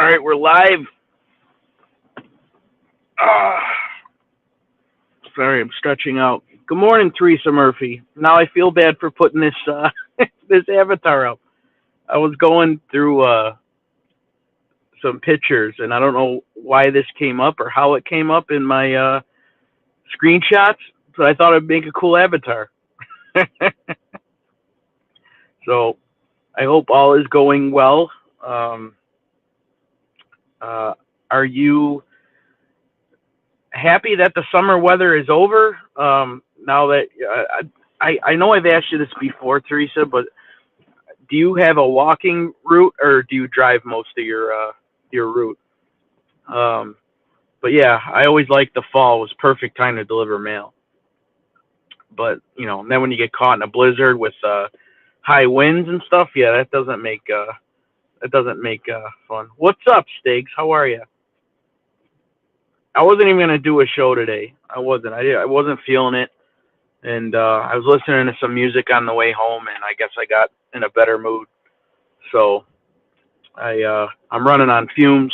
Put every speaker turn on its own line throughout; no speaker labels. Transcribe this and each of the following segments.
right, we're live. Ah, sorry, I'm stretching out. Good morning, Teresa Murphy. Now I feel bad for putting this this avatar up. I was going through some pictures, and I don't know why this came up or how it came up in my screenshots, but I thought it'd make a cool avatar. So I hope all is going well. Um, are you happy that the summer weather is over? Now that I know I've asked you this before, Teresa, but do you have a walking route or do you drive most of your route? Um, but yeah, I always liked the fall was perfect time to deliver mail. But then when you get caught in a blizzard with high winds and stuff, yeah, that doesn't make fun. What's up, Stiggs? How are you? I wasn't even gonna do a show today. I wasn't. I wasn't feeling it, and I was listening to some music on the way home, and I guess I got in a better mood. So I'm running on fumes.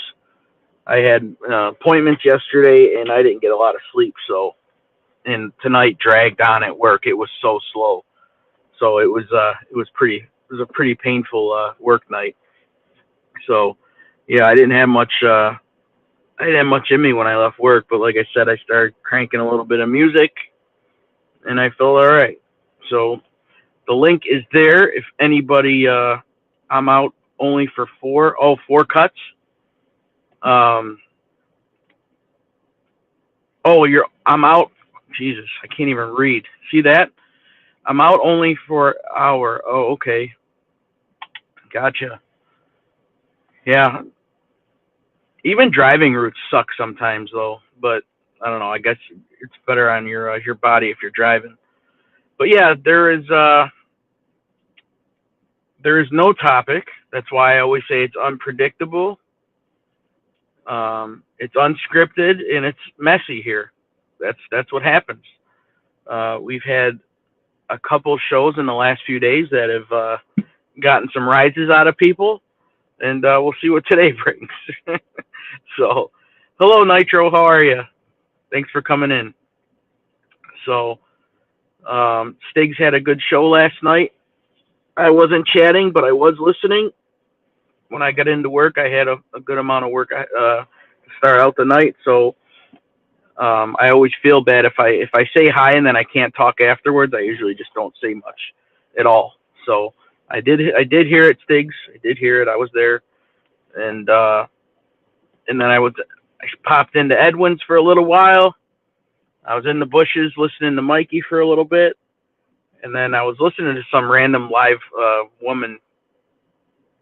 I had appointments yesterday, and I didn't get a lot of sleep. And tonight dragged on at work. It was so slow. So it was a pretty painful work night. So yeah, I didn't have much in me when I left work, but like I said, I started cranking a little bit of music, and I felt all right. So the link is there if anybody. I'm out only for four cuts. Um, I'm out. Jesus, I can't even read. See that? I'm out only for an hour. Oh, okay, gotcha. Yeah, even driving routes suck sometimes though. But I don't know. I guess it's better on your body if you're driving. But yeah, there is no topic. That's why I always say it's unpredictable. It's unscripted and it's messy here. That's what happens. We've had a couple shows in the last few days that have gotten some rises out of people, and we'll see what today brings. So, hello Nitro, how are you? Thanks for coming in. So, Stiggs had a good show last night. I wasn't chatting, but I was listening. When I got into work, I had a good amount of work to start out the night. So I always feel bad if I say hi and then I can't talk afterwards. I usually just don't say much at all. So I did hear it, Stiggs. I did hear it. I was there, and then I popped into Edwin's for a little while. I was in the bushes listening to Mikey for a little bit, and then I was listening to some random live woman.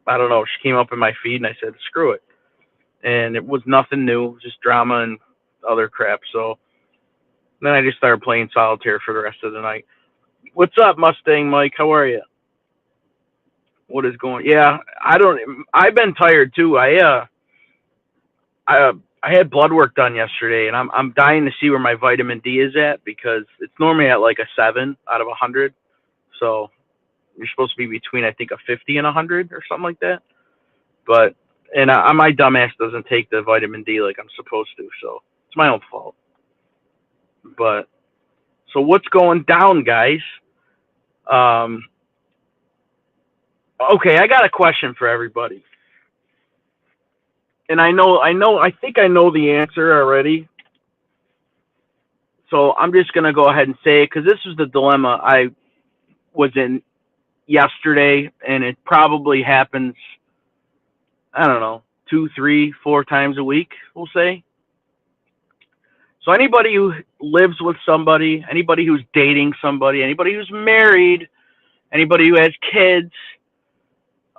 I don't know. She came up in my feed, and I said, "Screw it." And it was nothing new, it was just drama and other crap. So then I just started playing solitaire for the rest of the night. What's up, Mustang Mike? How are you? What is going? Yeah, I don't. I've been tired too. I had blood work done yesterday, and I'm dying to see where my vitamin D is at because it's normally at like a 7 out of 100. So you're supposed to be between I think a 50 and 100 or something like that. But my dumbass doesn't take the vitamin D like I'm supposed to, so it's my own fault. But so what's going down, guys? Um, okay, I got a question for everybody, and I think I know the answer already. So I'm just gonna go ahead and say it because this is the dilemma I was in yesterday, and it probably happens. I don't know, 2, 3, 4 times a week, we'll say. So anybody who lives with somebody, anybody who's dating somebody, anybody who's married, anybody who has kids,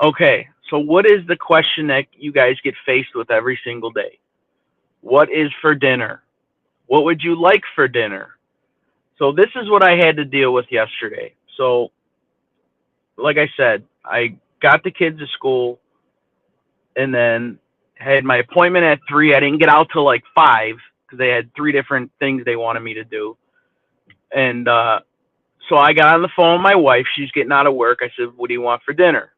okay, so what is the question that you guys get faced with every single day? What is for dinner? What would you like for dinner? So this is what I had to deal with yesterday. So like I said, I got the kids to school and then had my appointment at 3. I didn't get out till like 5 because they had 3 different things they wanted me to do. And so I got on the phone with my wife. She's getting out of work. I said, "What do you want for dinner?"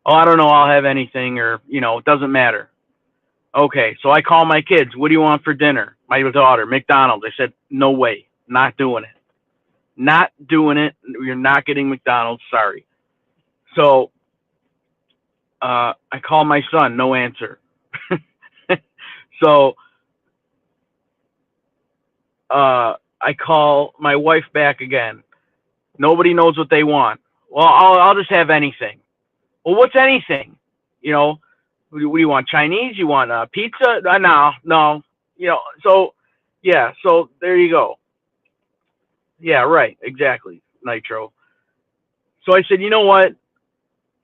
Oh, I don't know, I'll have anything, or, it doesn't matter. Okay, so I call my kids. What do you want for dinner? My daughter, McDonald's. I said, no way, not doing it. Not doing it. You're not getting McDonald's. Sorry. So I call my son, no answer. So I call my wife back again. Nobody knows what they want. Well, I'll just have anything. Well, what's anything? You know, what do you want? Chinese? You want pizza? No, no. So yeah. So there you go. Yeah, right. Exactly. Nitro. So I said, you know what?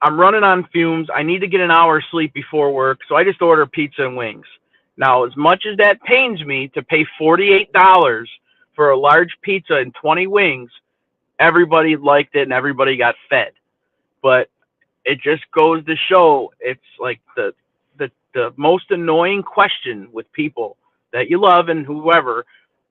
I'm running on fumes. I need to get an hour of sleep before work, so I just order pizza and wings. Now, as much as that pains me to pay $48 for a large pizza and 20 wings, everybody liked it and everybody got fed. But it just goes to show it's like the most annoying question with people that you love and whoever.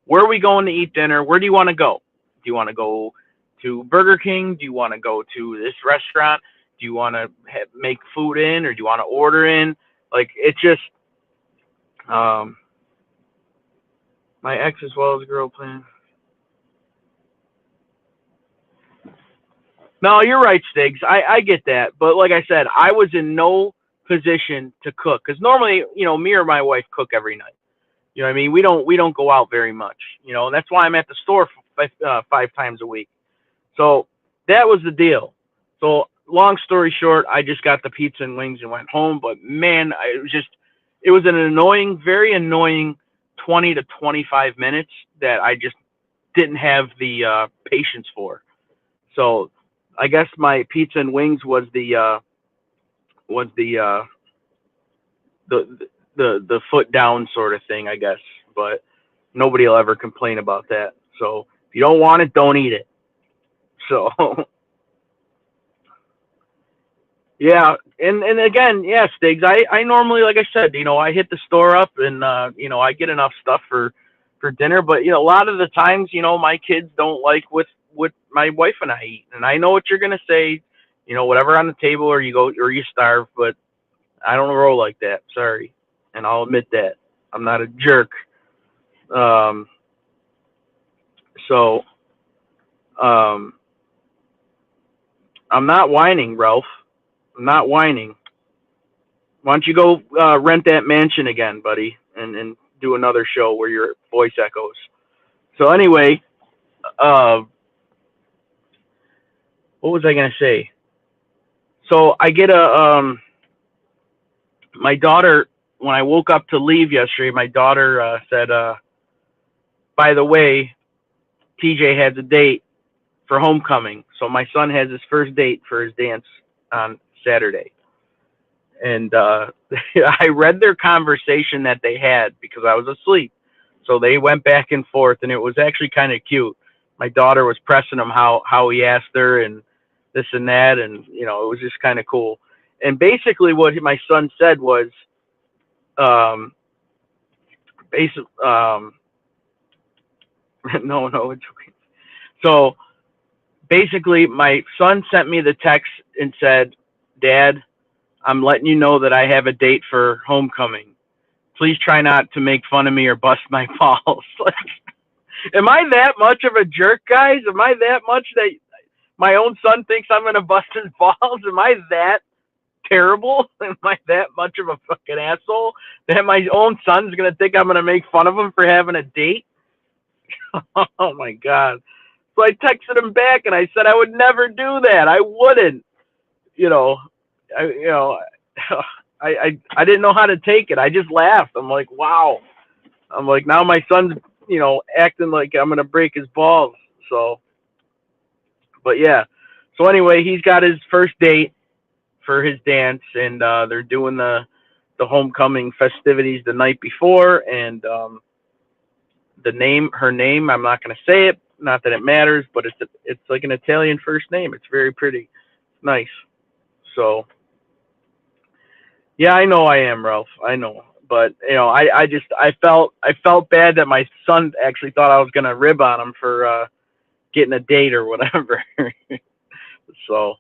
Where are we going to eat dinner? Where do you want to go? Do you want to go to Burger King? Do you want to go to this restaurant? Do you want to make food in, or do you want to order in? Like, it's just my ex as well as a girl plan. No, you're right, Stiggs. I get that, but like I said, I was in no position to cook because normally, me or my wife cook every night. You know what I mean? We don't go out very much. And that's why I'm at the store 5 times a week. So that was the deal. So long story short, I just got the pizza and wings and went home. But man, it was an annoying, very annoying 20 to 25 minutes that I just didn't have the patience for. So I guess my pizza and wings was the the foot down sort of thing, I guess. But nobody will ever complain about that. So if you don't want it, don't eat it. So yeah, and again, yeah, Stiggs. I normally, like I said, I hit the store up and I get enough stuff for dinner. But a lot of the times, my kids don't like what my wife and I eat, and I know what you're gonna say. Whatever on the table, or you go, or you starve. But I don't roll like that. Sorry, and I'll admit that I'm not a jerk. Um, so um, I'm not whining, Ralph. I'm not whining. Why don't you go rent that mansion again, buddy, and do another show where your voice echoes. So anyway, uh, what was I gonna say? So I get my daughter, when I woke up to leave yesterday. My daughter said, "By the way, TJ has a date for homecoming. So my son has his first date for his dance on Saturday." And I read their conversation that they had because I was asleep. So they went back and forth, and it was actually kind of cute. My daughter was pressing him how he asked her and this and that, and it was just kind of cool. And basically, what my son said was, um, basic, no, no, it's okay. So basically, my son sent me the text and said, "Dad, I'm letting you know that I have a date for homecoming. Please try not to make fun of me or bust my balls." Like, am I that much of a jerk, guys? Am I that much that my own son thinks I'm going to bust his balls? Am I that terrible? Am I that much of a fucking asshole that my own son's going to think I'm going to make fun of him for having a date? Oh my God. So I texted him back and I said I would never do that. I wouldn't. You know, I, you know, I didn't know how to take it. I just laughed. I'm like, wow. I'm like, now my son's, acting like I'm gonna break his balls. So, but yeah. So anyway, he's got his first date for his dance, and they're doing the homecoming festivities the night before, and her name, I'm not gonna say it. Not that it matters, but it's like an Italian first name. It's very pretty, nice. So yeah, I know I am, Ralph. I know, but I felt bad that my son actually thought I was gonna rib on him for getting a date or whatever. So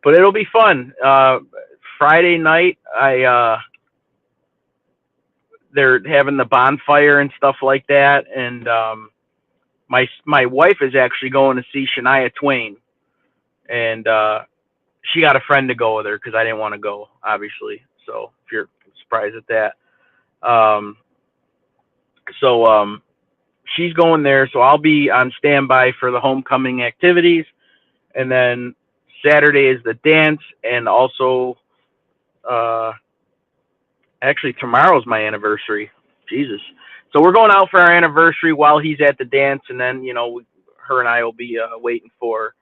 but it'll be fun. Friday night, they're having the bonfire and stuff like that, and my wife is actually going to see Shania Twain, and she got a friend to go with her because I didn't want to go, obviously. So if you're surprised at that, so she's going there, so I'll be on standby for the homecoming activities, and then Saturday is the dance, and also actually tomorrow's my anniversary. Jesus. So we're going out for our anniversary while he's at the dance, and then her and I will be waiting for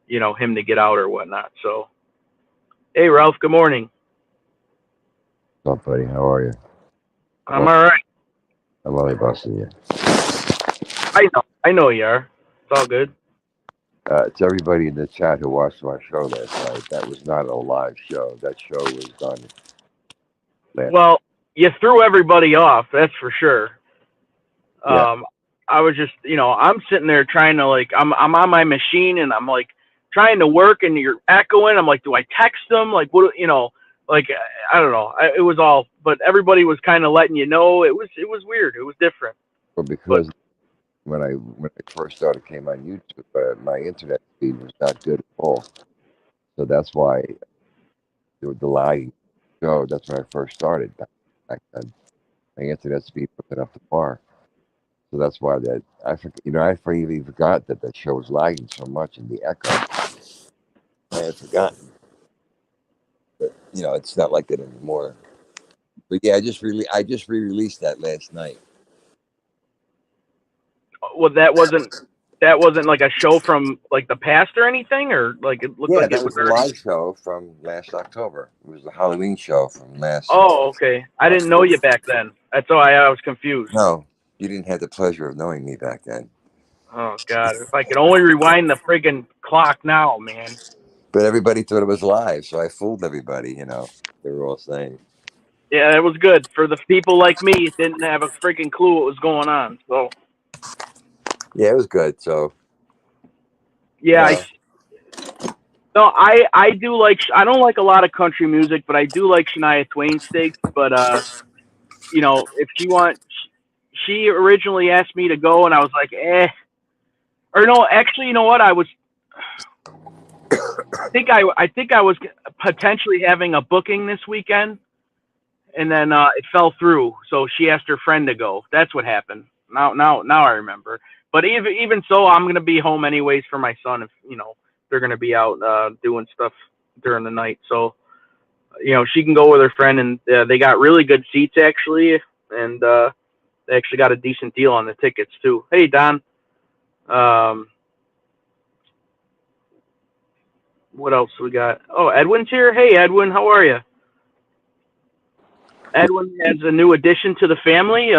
him to get out or whatnot. So hey Ralph, good morning.
What's up, buddy? How are you?
I'm all right.
I'm only busting you.
I know you are. It's all good.
To everybody in the chat who watched my show last night, that was not a live show. That show was done last.
Well, you threw everybody off, that's for sure.
Yeah.
I was just, I'm sitting there trying to I'm on my machine and I'm like trying to work and you're echoing. I'm like, do I text them? Like, what, I don't know. It was all, but everybody was kind of letting you know. It was weird. It was different.
Well, because when I first started came on YouTube, my internet speed was not good at all. So that's why the lagging. So that's when I first started back then. My internet speed wasn't up to par. So that's why I even forgot that show was lagging so much in the echo. I had forgotten. But it's not like that anymore. But yeah, I just re-released that last night.
Well, that wasn't like a show from like the past or anything, or like it looked like
that
it
was a
already...
live show from last October. It was the Halloween show from last.
Oh, okay. I didn't know you back then. That's why I was confused.
No, you didn't have the pleasure of knowing me back then.
Oh God! If I could only rewind the friggin' clock now, man.
But everybody thought it was live, so I fooled everybody. They were all saying.
Yeah, it was good for the people like me. Didn't have a freaking clue what was going on. So.
Yeah, it was good. So.
Yeah, no, I do like. I don't like a lot of country music, but I do like Shania Twain steaks. But if she originally asked me to go, and I was like, eh. Or no, actually, you know what? I think I was potentially having a booking this weekend, and then it fell through. So she asked her friend to go. That's what happened. Now I remember. But even so, I'm gonna be home anyways for my son. If they're gonna be out doing stuff during the night, so she can go with her friend, and they got really good seats actually, and they actually got a decent deal on the tickets too. Hey Don. What else we got? Oh, Edwin's here. Hey, Edwin, how are you? Edwin has a new addition to the family.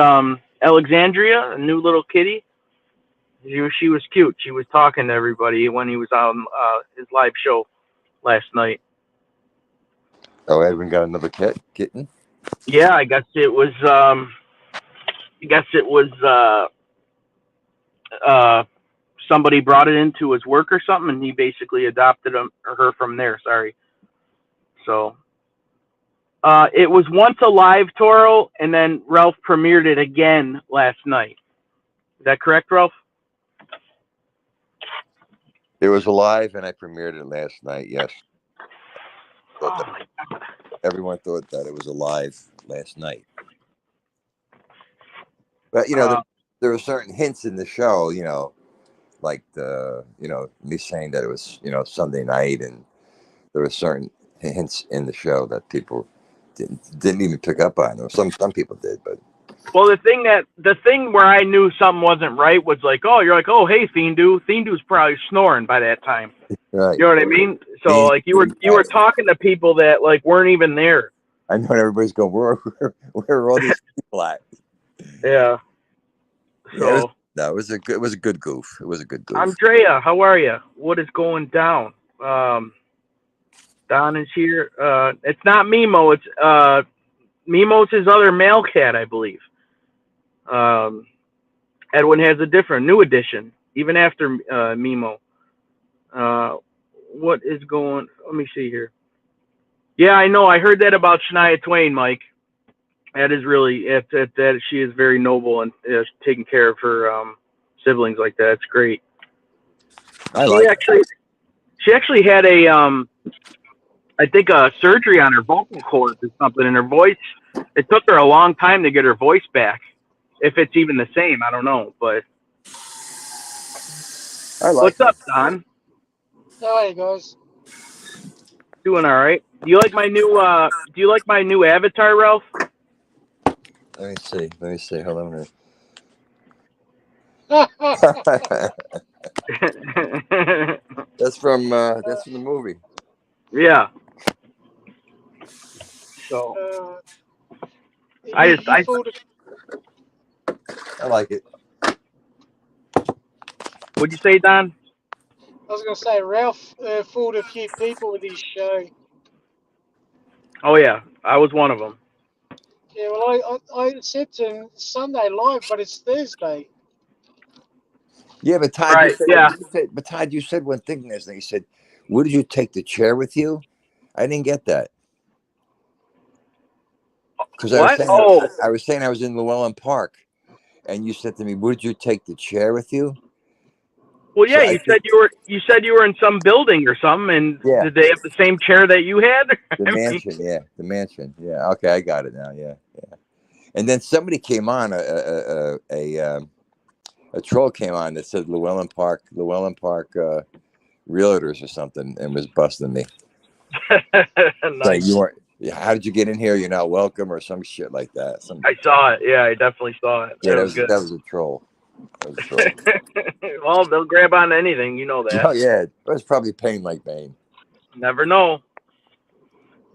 Alexandria, a new little kitty. She was cute. She was talking to everybody when he was on his live show last night.
Oh, Edwin got another kitten.
Yeah, I guess it was. Somebody brought it into his work or something, and he basically adopted him or her from there. Sorry. So it was once alive, Toro, and then Ralph premiered it again last night. Is that correct, Ralph?
It was alive, and I premiered it last night. Yes. Everyone thought that it was alive last night. But there were certain hints in the show. Like me saying that it was Sunday night, and there were certain hints in the show that people didn't even pick up on. Or some people did, but
well, the thing where I knew something wasn't right was like, oh, you're like, oh, hey, Fiendu's probably snoring by that time.
Right.
You know what I mean? So like you were talking to people that like weren't even there.
I know everybody's going, where are all these people at?
Yeah. So
it was a good goof. It was a good goof.
Andrea, how are you? What is going down? Don is here. It's not Mimo. It's Mimo's his other male cat, I believe. Edwin has a different new edition. even after Mimo. Uh, what is going? Let me see here. Yeah, I know. I heard that about Shania Twain, Mike. That is really that she is very noble and taking care of her siblings like that. It's great.
I
She
like it.
actually she actually had a I think a surgery on her vocal cords or something, and her voice. It took her a long time to get her voice back. If it's even the same, I don't know. But
I like
what's
it.
up, Don?
Hey guys.
Doing all right. Do you like my new Do you like my new avatar, Ralph?
Let me see. Let me see. Hold on. That's from the movie.
Yeah. So
you
I
fooled.
I like it.
what'd you say, Don?
I was going to say Ralph fooled a few people with his show.
Oh yeah, I was one of them.
Yeah, well, I said to him Sunday live, but it's Thursday.
Yeah, but Todd,
Right. Yeah.
You said one thing last night. You said, "What did you take the chair with you?" I didn't get that because
What? Oh.
I was saying I was in Llewellyn Park, and you said to me, "Would you take the chair with you?"
Well, yeah.
So I think,
You said you were in some building or something, and
yeah,
did they have the same chair that you had?
the
I mean,
mansion, yeah, the mansion, yeah. Okay, I got it now. Yeah, yeah. And then somebody came on a troll came on that said Llewellyn Park realtors or something, and was busting me. Saying
nice.
you weren't. Yeah, how did you get in here? You're not welcome, or some shit like that. Some
I saw it. Yeah, I definitely saw it.
yeah,
That was good.
that was a troll. That was a troll.
Well, they'll grab on to anything. You know that.
Oh yeah, it was probably Pain like Bane.
Never know.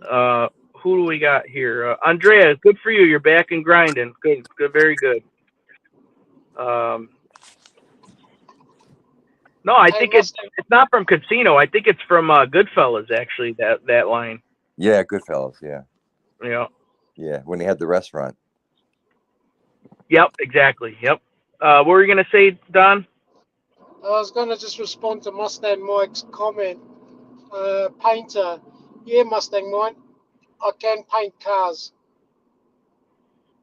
Uh, who do we got here? Andrea, good for you. You're back and grinding. Good, good, very good. Um, no, I
Hey,
think it's
Mustang.
it's not from Casino. I think it's from Goodfellas. Actually, that line.
Yeah, Goodfellas. Yeah,
Yeah.
yeah. When he had the restaurant.
Yep. Exactly. Yep. What were you gonna say, Don?
I was going to just respond to Mustang Mike's comment. Painter. Yeah, Mustang Mike. I can paint cars.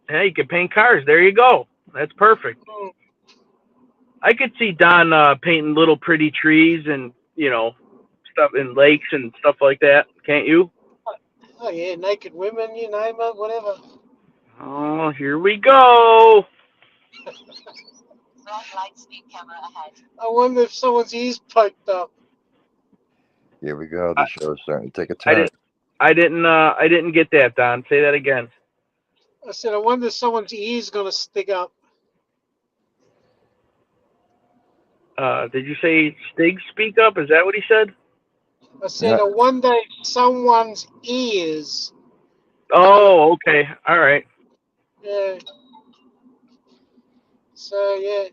Hey, you can paint cars. There you go. That's perfect.
Hmm.
I could see Don painting little pretty trees and stuff in lakes and stuff like that. Can't you?
Oh yeah, naked women, you name it, whatever.
Oh, here we go.
Red light, speed camera ahead. I wonder if someone's ears poked up.
Here we go.
I,
The show's starting to take a
I
turn.
didn't. I didn't get that, Don. Say that again.
I said, I wonder if someone's ears gonna stick up.
Did you say Stig speak up? Is that what he said?
I said, I wonder if someone's ears.
Oh, okay. All right.
Yeah. So yeah.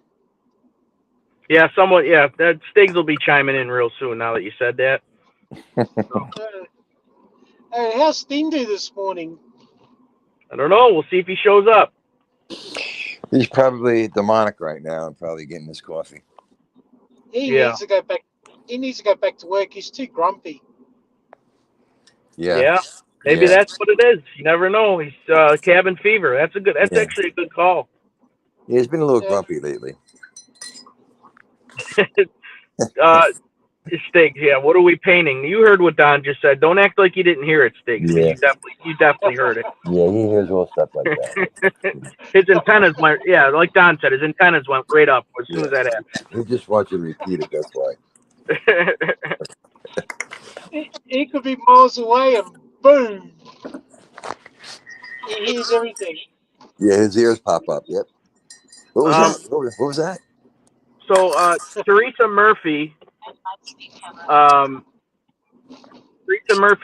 Yeah, somewhat. Yeah, that Stigs will be chiming in real soon. Now that you said that. So,
Hey, how's Steen do this morning?
I don't know. We'll see if he shows up.
He's probably demonic right now and probably getting his coffee.
He
Yeah.
needs to go back. He needs to go back to work. He's too grumpy.
Yeah.
Yeah. Maybe
Yeah.
that's what it is. You never know. He's cabin fever. That's
Yeah.
actually a good call.
Yeah, he's been a little
Yeah.
grumpy lately.
Stig, yeah. What are we painting? You heard what Don just said. Don't act like you didn't hear it, Stig, because
Yeah.
you definitely heard it.
Yeah, he hears all stuff like that.
His antennas went, yeah, like Don said, his antennas went right up as soon as that
He just wants you to repeat it, that's why.
happened.
He could be miles away and boom, he hears everything.
Yeah, his ears pop up, yep. What was that? What was that?
So, Teresa Murphy,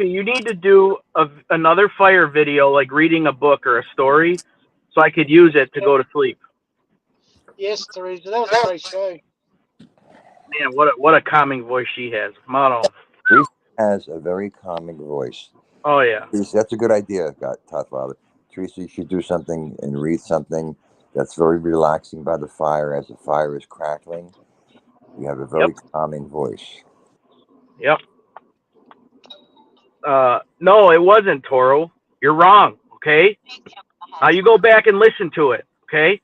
you need to do another fire video, like reading a book or a story, so I could use it to go to sleep.
Yes, Teresa, that was a great show.
Man, what a calming voice she has. Come on.
Teresa has a very calming voice.
Oh yeah.
Teresa, that's a good idea, Todd Father. Teresa, you should do something and read something that's very relaxing by the fire as the fire is crackling. You have a very calming voice.
Yep. No, it wasn't, Toro. You're wrong. Okay. Now you go back and listen to it. Okay.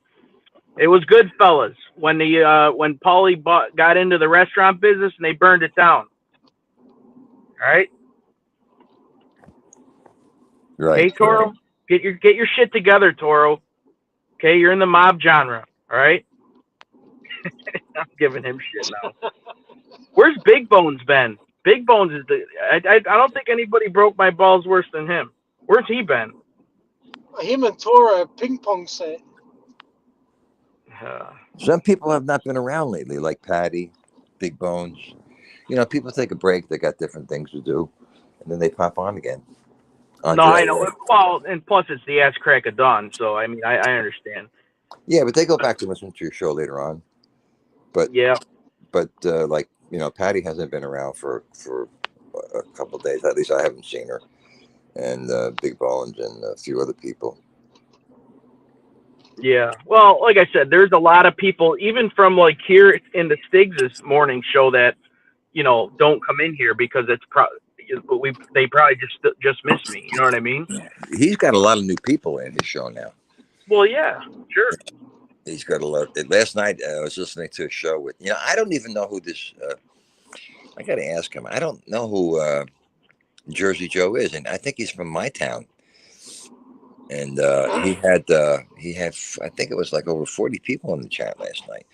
It was Goodfellas when when Paulie got into the restaurant business and they burned it down. All right.
Right.
Okay, Toro. Get your shit together, Toro. Okay, you're in the mob genre. All right. I'm giving him shit now. Where's Big Bones been? Big Bones is I don't think anybody broke my balls worse than him. Where's he been?
Him and Toro ping pong set.
Some people have not been around lately, like Patty, Big Bones. You know, people take a break. They got different things to do, and then they pop on again.
No, I know. Well, and plus it's the ass crack of dawn, so I mean, I understand.
Yeah, but they go back to listen to your show later on. But
yeah,
but like you know, Patty hasn't been around for a couple of days. At least I haven't seen her, and Big Bones and a few other people.
Yeah. Well, like I said, there's a lot of people, even from like here in the Stiggs' morning show, that don't come in here because it's they probably just miss me. You know what I mean?
He's got a lot of new people in his show now.
Well, yeah, sure.
He's got a lot. Last night I was listening to a show with I don't even know who this. I got to ask him. I don't know who Jersey Joe is, and I think he's from my town. And he had I think it was like over 40 people in the chat last night.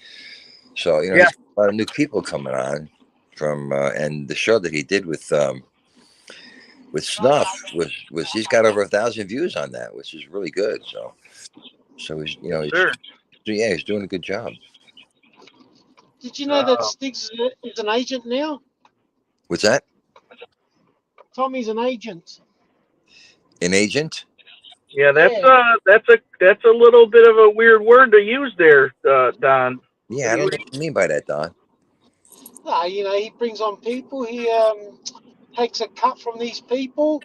So he's got a lot of new people coming on from and the show that he did with Snuff was he's got over 1,000 views on that, which is really good. So he's he's doing a good job.
Did you know that Stiggs is an agent now?
What's that?
Tommy's an agent.
An agent?
Yeah, that's a little bit of a weird word to use there, Don.
Yeah, I don't know what you mean by that, Don.
No, he brings on people. He takes a cut from these people.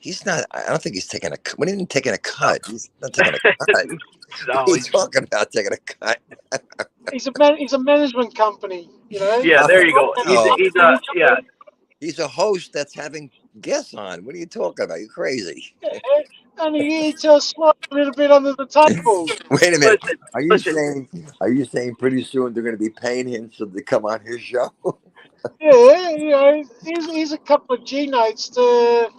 He's not. I don't think he's taking a cut. What do you mean taking a cut? He's not taking a cut.
No,
what are you talking about taking a cut?
He's a management company.
Yeah, there you go.
He's a host that's having guests on. What are you talking about? You're crazy.
And he eats a little bit under the table.
Wait a minute. Are you saying pretty soon they're going to be paying him so they come on his show?
Yeah, here's a couple of G notes to.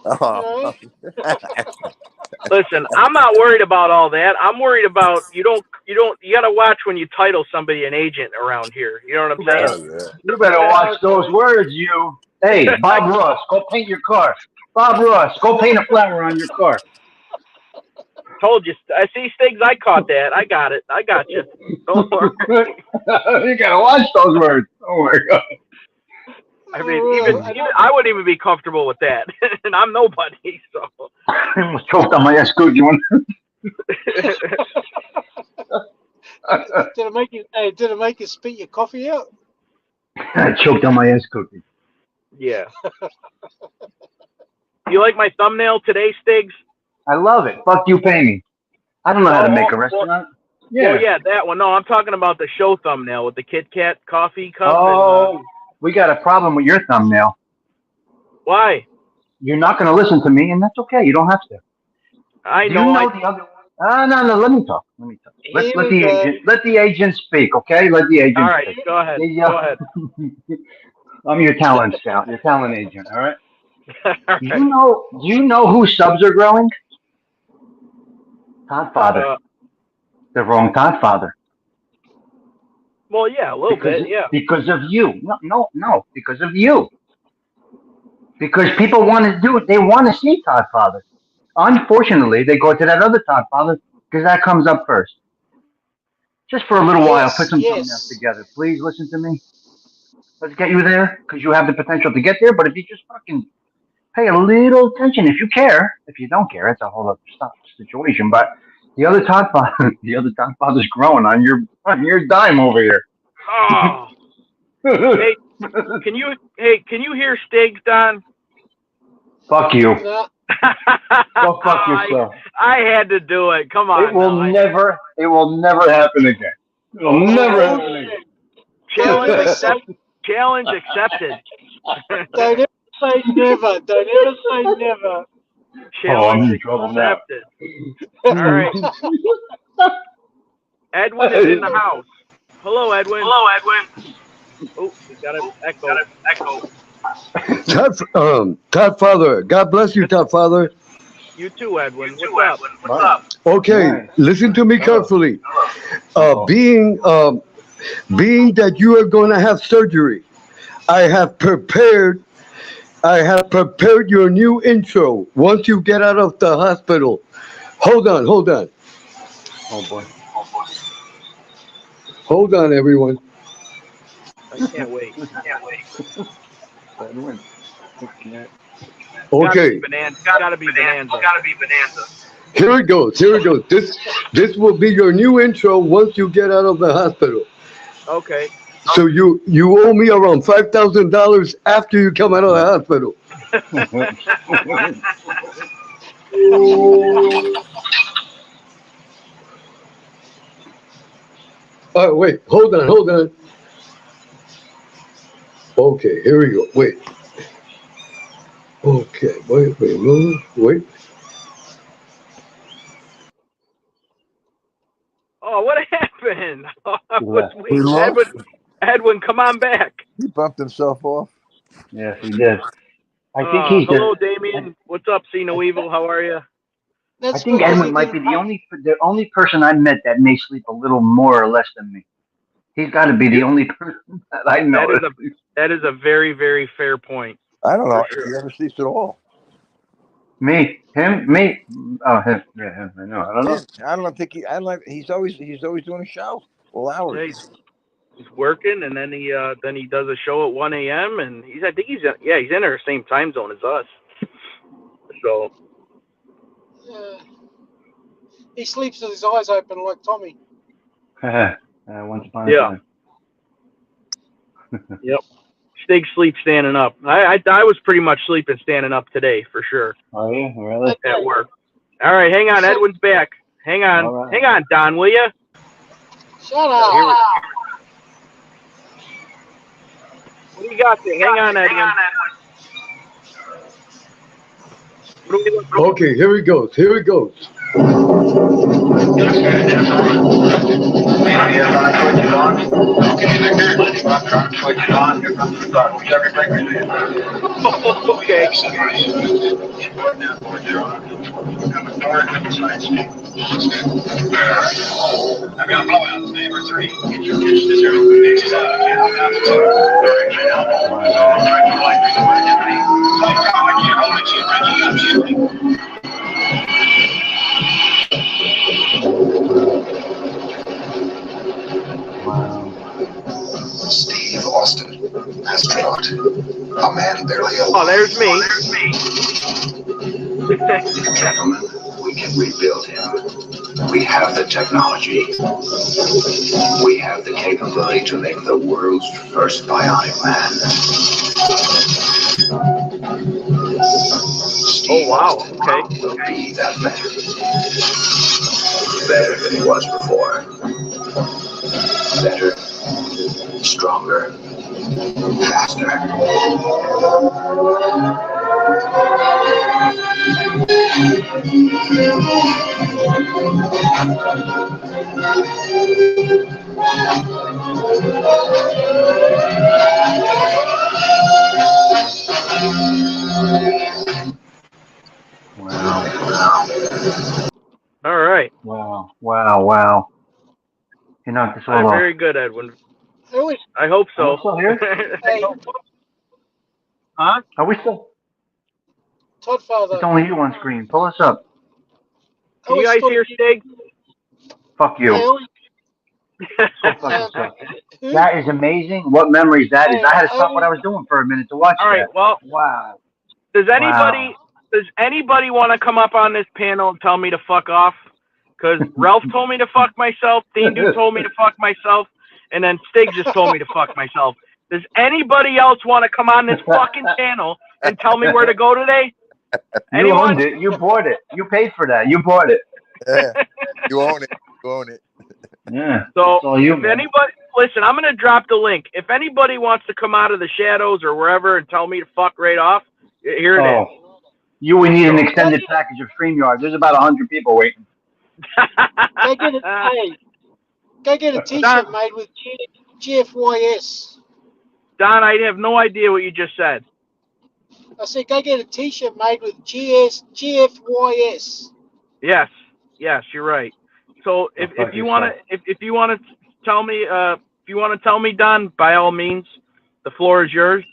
Listen, I'm not worried about all that. I'm worried about you got to watch when you title somebody an agent around here. You know what I'm saying?
Yeah.
You better watch those words, you. Hey, Bob Ross, go paint your car. Bob Ross, go paint a flower on your car.
Told you. I see, Stiggs. I caught that. I got it. I got you. Don't worry.
You gotta watch those words. Oh my God.
I mean, even I wouldn't even be comfortable with that, and I'm nobody. So
I almost choked on my ass cookie one.
Did it make you spit your coffee out?
I choked on my ass cookie.
Yeah. You like my thumbnail today, Stiggs?
I love it. Fuck you, pay me. I don't know how to make a restaurant.
Yeah. Well, yeah, that one. No, I'm talking about the show thumbnail with the Kit Kat coffee cup.
Oh, we got a problem with your thumbnail.
Why?
You're not going to listen to me, and that's okay. You don't have to.
I know.
The other one? No. Let me talk. Let the agent speak. Okay. Let the agent.
All right.
Speak.
Go ahead. Go ahead.
I'm your talent scout. Your talent agent. All right.
All right.
Do you know who subs are growing? Godfather. The wrong Godfather.
Well, yeah, a little bit, yeah.
Because of you. No, because of you. Because people want to do it. They want to see Godfather. Unfortunately, they go to that other Godfather because that comes up first. Just for a little while, put some thumbnails together. Please listen to me. Let's get you there because you have the potential to get there. But if you just fucking pay a little attention, if you care, if you don't care, it's a whole other situation. But the other Godfather's growing on your dime over here.
Oh. Hey, can you hear Stiggs, Don?
Fuck you. Go fuck yourself.
I had to do it. Come on.
It will never happen again. It will never happen again.
Challenge accepted.
Don't ever say never. Don't ever say never.
Challenge
in trouble now.
accepted. All right. Edwin is in the house. Hello, Edwin. Oh, we got an echo.
Top Father, God bless you, Top Father.
You too, Edwin. What's up?
Okay, listen to me carefully. Being that you are going to have surgery, I have prepared your new intro. Once you get out of the hospital, hold on.
Oh boy.
Hold on, everyone.
I can't wait.
Okay,
Gotta be Bonanza.
here it goes. This will be your new intro once you get out of the hospital.
Okay.
So you owe me around $5,000 after you come out of the hospital. Wait, hold on. Okay, here we go. Wait. Okay, wait.
Oh, what happened?
He lost.
Edwin, come on back.
He bumped himself off.
Yes, he did. I think he's
hello, Damien. What's up, See No Evil? How are you?
I
That's
think
because
Edwin
he
might be
didn't.
the only person I met that may sleep a little more or less than me. He's got to be the only person that I know.
That is a very, very fair point.
I don't know
For
if
sure.
he ever sleeps at all.
Me, him, me. Oh, him. Yeah, him. I know. I don't know.
I don't think he. I like. He's always doing a show all
Yeah,
hours.
he's working, and then he does a show at 1 a.m. and I think he's in our same time zone as us. So
He sleeps with his eyes open like Tommy.
Once upon a time.
Yep. Stig sleeps standing up. I was pretty much sleeping standing up today for sure.
Oh yeah, really?
At work. All right, hang on. Edwin's back. Hang on.
Right.
Hang on, Don, will you?
Shut up.
What do you got there? Hang on, Edwin. What do we look for?
Okay, here it goes.
Okay.
I've got a blowout today for 3. Steve Austin, astronaut, a man barely alive.
Oh, there's me.
Gentlemen, we can rebuild him. We have the technology. We have the capability to make the world's first bionic man. Steve Austin will be that man. Better than he was before. Better, stronger, faster.
All right.
Wow. You knocked this all off.
Very good, Edwin.
Who is?
I hope so.
Are we still here?
Hey,
Huh?
Are we still?
Todd Father.
It's only you on screen. Pull us up.
Can you guys hear Stig?
Fuck you.
Hey,
Go fuck yourself. That is amazing. What memories that is. I had to stop what I was doing for a minute to watch
All right.
that.
Well,
Wow.
does anybody want to come up on this panel and tell me to fuck off? Because Ralph told me to fuck myself, Dean Dude told me to fuck myself, and then Stig just told me to fuck myself. Does anybody else want to come on this fucking channel and tell me where to go today?
You owned it. You bought it. You paid for that. You bought it.
Yeah, you own it.
Yeah.
So
It's all you,
if
man.
anybody, listen, I'm gonna drop the link. If anybody wants to come out of the shadows or wherever and tell me to fuck right off, here it is.
Oh, you would need an
So-
extended package of StreamYard. There's about 100 people waiting.
Go get it. Hey, go get a T-shirt made with GFYS.
Don, I have no idea what you just said.
I said, go get a T-shirt made with GFYS.
Yes, you're right. So if you want to if you want to tell me Don, by all means, the floor is yours.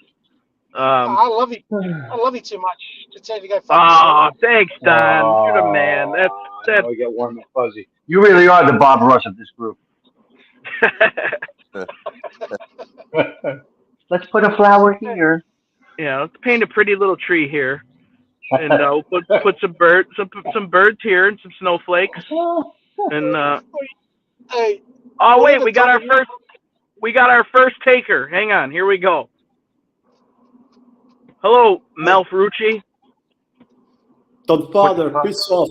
I love you. I love you too much to tell you to go fuck
Oh,
yourself.
thanks, Don. You're the man.
Now
That's
we get warm and fuzzy. You really are the Bob Ross of this group. Let's put a flower here.
yeah. Let's paint a pretty little tree here, and we'll put some birds here and some snowflakes, and
Hey,
oh wait, we got our first taker. Hang on, here we go. Hello, Mel Ferrucci.
Godfather, piss off.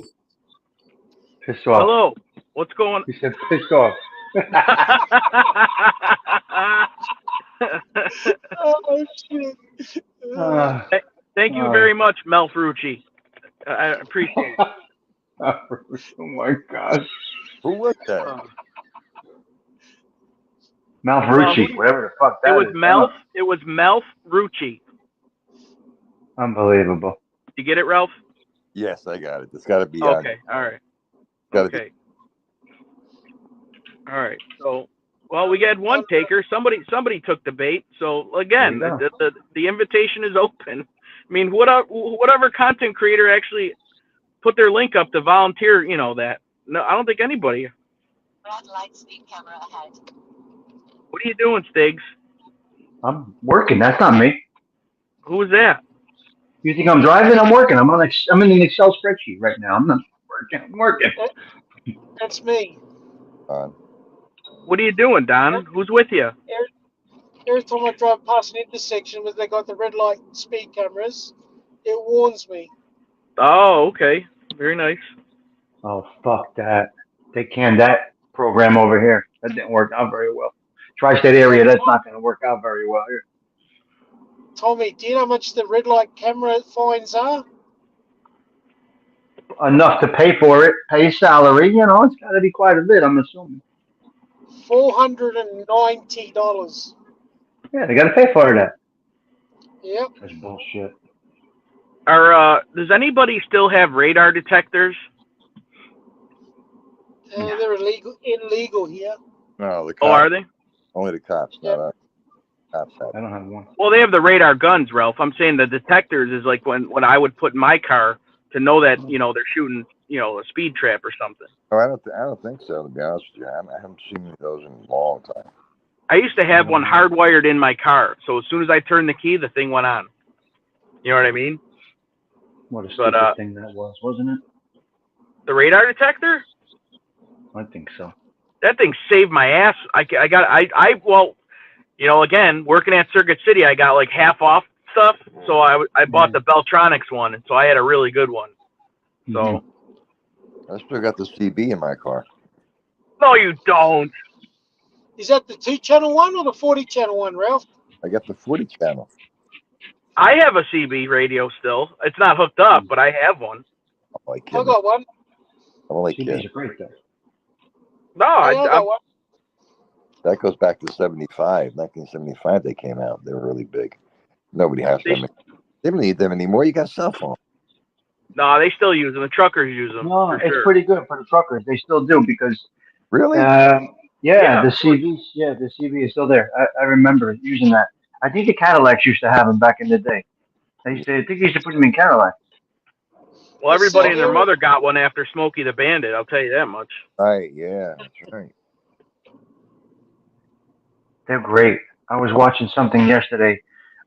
Piss off.
Hello, what's going?
He said piss off.
oh shit.
Thank you very much, Mel Ferrucci. I appreciate it.
Oh my gosh.
Who was that?
Malferrucci, whatever the fuck that is.
It was Mel Ferrucci.
Unbelievable.
You get it, Ralph?
Yes, I got it. It's got to be
okay. All right.
Gotta
Okay. All right. So, well, we had one taker. Somebody took the bait. So again, the invitation is open. I mean, whatever content creator actually put their link up to volunteer, that. No, I don't think anybody.
Red light, speed camera ahead.
What are you doing, Stiggs?
I'm working. That's not me.
Who was that?
You think I'm driving? I'm working. I'm in an Excel spreadsheet right now. I'm not working. I'm working.
That's me.
What are you doing, Don? Who's with you?
Every time I drive past an intersection where they got the red light speed cameras, it warns me.
Oh, okay. Very nice.
Oh, fuck that. They canned that program over here. That didn't work out very well. Tri-state area, that's not going to work out very well here.
Tommy, do you know how much the red light camera fines are?
Enough to pay for it, pay salary, it's got to be quite a bit, I'm assuming.
$490.
Yeah, they got to pay for that.
Yep.
That's bullshit.
Does anybody still have radar detectors?
They're illegal here.
No, the cops.
Oh, are they?
Only the cops, not us. Cops have.
I don't have one.
Well, they have the radar guns, Ralph. I'm saying the detectors is like when I would put in my car to know that they're shooting a speed trap or something.
Oh, I don't think so. To be honest with you, I haven't seen those in a long time.
I used to have one hardwired in my car, so as soon as I turned the key, the thing went on. You know what I mean?
What a stupid thing that was, wasn't it?
The radar detector?
I think so.
That thing saved my ass. Again, working at Circuit City, I got like half off stuff, so I bought the Beltronics one, and so I had a really good one. So
I still got the CB in my car.
No, you don't.
Is that the 2-channel one or the 40-channel one, Ralph?
I got the 40 channel.
I have a CB radio still. It's not hooked up, but I have one.
I'm like
I got one.
I'm like
CB's a great thing.
No,
I got one.
That goes back to 75. 1975 they came out. They were really big. Nobody has them. They don't need them anymore. You got cell phone.
No, they still use them. The truckers use them.
No,
for
it's
sure.
pretty good for the truckers. They still do because
Really?
the CB is still there. I remember using that. I think the Cadillacs used to have them back in the day. I think they used to put them in Cadillacs.
Well, everybody and their mother got one after Smokey the Bandit. I'll tell you that much.
Right. Yeah. That's right.
They're great. I was watching something yesterday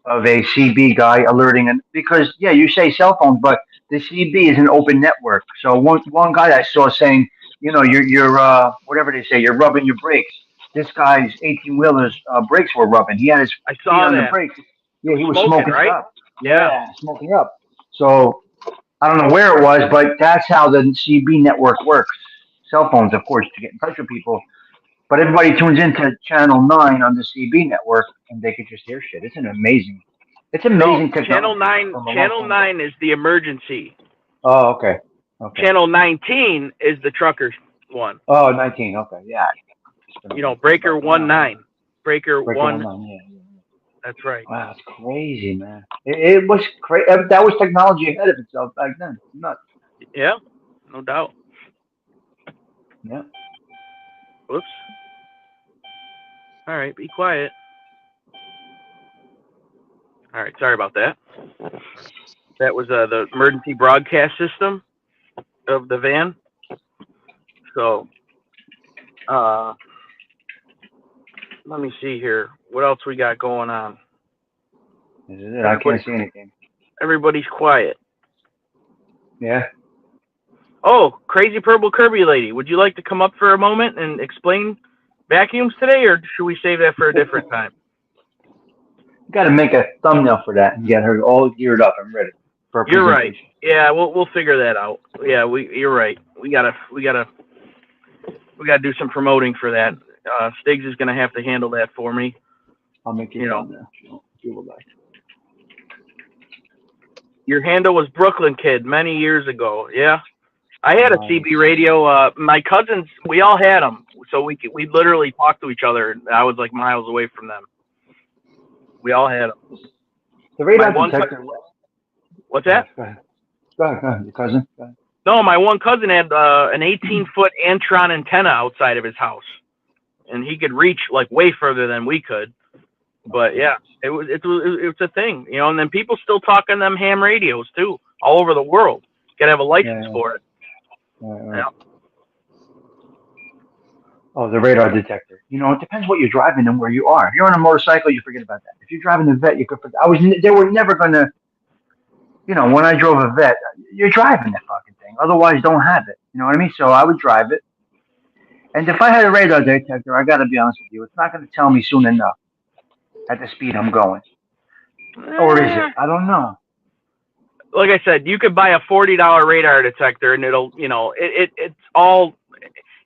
of a CB guy alerting, and because you say cell phones, but the CB is an open network. So one guy I saw saying, you're whatever they say, you're rubbing your brakes. This guy's 18-wheeler's brakes were rubbing. He had his feet on the brakes. Yeah, he was smoking
right?
up.
Yeah,
smoking up. So I don't know where it was, but that's how the CB network works. Cell phones, of course, to get in touch with people. But everybody tunes into Channel 9 on the CB network, and they could just hear shit. It's amazing
No,
technology from a long
Channel
time ago.
9 is the emergency.
Oh, okay. Okay.
Channel 19 is the trucker one.
Oh, 19. Okay, yeah.
You know, Breaker 19. Breaker 1.
19, yeah.
That's right.
Wow, it's crazy, man. It was crazy. That was technology ahead of itself back then. Nuts.
Yeah, no doubt.
Yeah.
Whoops. All right, be quiet. All right, sorry about that. That was the emergency broadcast system of the van. So, let me see here. What else we got going on?
This is it. I can't see anything.
Everybody's quiet.
Yeah.
Oh, Crazy Purple Kirby Lady, would you like to come up for a moment and explain vacuums today, or should we save that for a different time?
You got to make a thumbnail for that and get her all geared up and ready for a
You're right.
presentation.
Yeah, we'll figure that out. Yeah, you're right. We gotta do some promoting for that. Stiggs is gonna have to handle that for me.
I'll make you thumbnail. You will like.
Your handle was Brooklyn Kid many years ago. Yeah, I had a CB radio. My cousins, we all had them, so we literally talked to each other. I was like miles away from them. We all had them.
The radar detector.
What's that?
Go ahead. Your cousin. Go ahead.
No, my one cousin had an 18-foot Antron antenna outside of his house, and he could reach like way further than we could. But yeah, it was a thing, you know. And then people still talk on them ham radios too, all over the world. You gotta have a license for it.
Yeah. Oh, the radar detector. You know, it depends what you're driving and where you are. If you're on a motorcycle, you forget about that. If you're driving a vet, you could forget. They were never gonna. You know, when I drove a vet, you're driving that fucking thing. Otherwise, don't have it. You know what I mean? So I would drive it. And if I had a radar detector, I got to be honest with you, it's not going to tell me soon enough at the speed I'm going. Or is it? I don't know.
Like I said, you could buy a $40 radar detector, and it'll, you know, it's all.